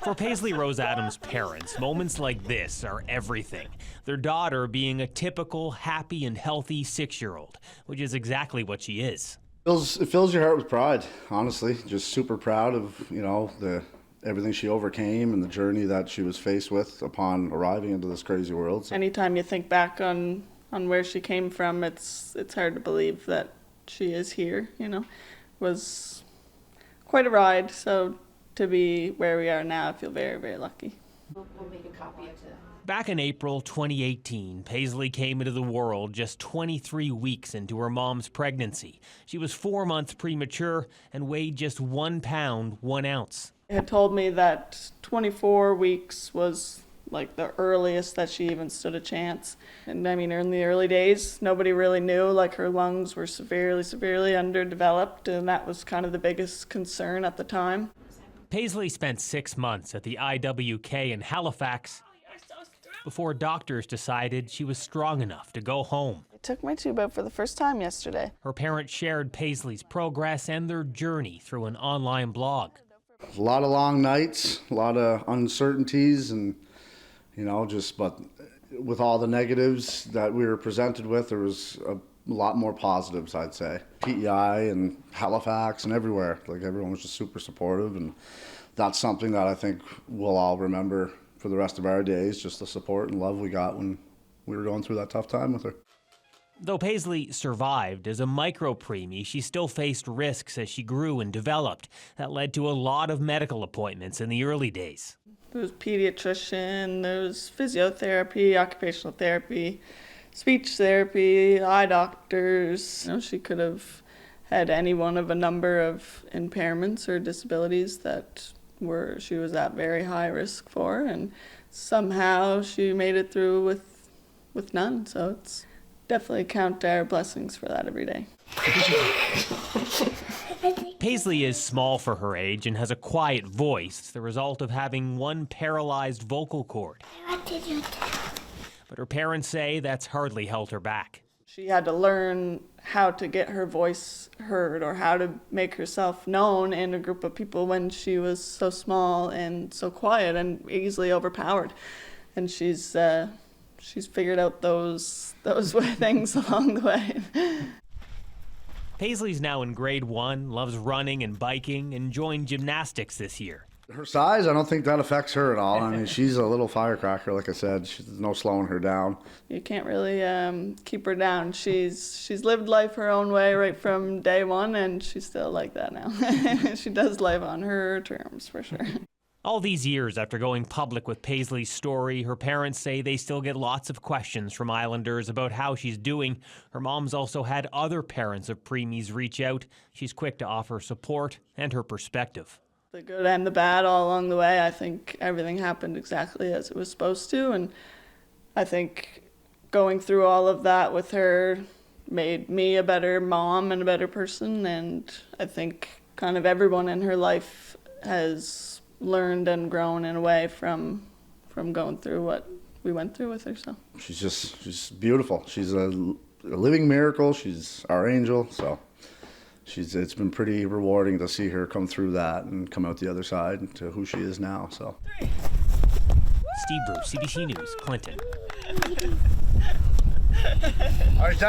For Paizlee Rose Adams' parents, moments like this are everything. Their daughter being a typical, happy and healthy 6-year-old, which is exactly what she is. It fills your heart with pride, honestly. Just super proud of, everything she overcame and the journey that she was faced with upon arriving into this crazy world. So. Anytime you think back on where she came from, it's hard to believe that she is here, Was quite a ride, so to be where we are now, I feel very, very lucky. We'll make a copy of that. Back in April 2018, Paizlee came into the world just 23 weeks into her mom's pregnancy. She was 4 months premature and weighed just 1 pound, 1 ounce. They had told me that 24 weeks was like the earliest that she even stood a chance. And I mean, in the early days, nobody really knew, like her lungs were severely, severely underdeveloped, and that was kind of the biggest concern at the time. Paizlee spent 6 months at the IWK in Halifax before doctors decided she was strong enough to go home. I took my tube out for the first time yesterday. Her parents shared Paizlee's progress and their journey through an online blog. A lot of long nights, a lot of uncertainties, and but with all the negatives that we were presented with, there was a lot more positives, I'd say. P.E.I. and Halifax and everywhere, like everyone was just super supportive, and that's something that I think we'll all remember for the rest of our days, just the support and love we got when we were going through that tough time with her. Though Paizlee survived as a micro-preemie, she still faced risks as she grew and developed. That led to a lot of medical appointments in the early days. There was pediatrician, there was physiotherapy, occupational therapy, speech therapy, eye doctors. She could have had any one of a number of impairments or disabilities that she was at very high risk for, and somehow she made it through with none. So it's definitely count our blessings for that every day. Paizlee is small for her age and has a quiet voice, the result of having one paralyzed vocal cord. What did you do? But her parents say that's hardly held her back. She had to learn how to get her voice heard or how to make herself known in a group of people when she was so small and so quiet and easily overpowered. And she's figured out those things along the way. Paizlee's now in grade 1, loves running and biking, and joined gymnastics this year. Her size, I don't think that affects her at all. I mean, she's a little firecracker, like I said. There's no slowing her down. You can't really keep her down. She's lived life her own way right from day one, and she's still like that now. She does life on her terms, for sure. All these years after going public with Paizlee's story, her parents say they still get lots of questions from Islanders about how she's doing. Her mom's also had other parents of preemies reach out. She's quick to offer support and her perspective. The good and the bad all along the way. I think everything happened exactly as it was supposed to, and I think going through all of that with her made me a better mom and a better person, and I think kind of everyone in her life has learned and grown in a way from going through what we went through with her. So she's beautiful. She's a living miracle. She's our angel. So it's been pretty rewarding to see her come through that and come out the other side to who she is now. So Steve Bruce, CBC News, Clinton.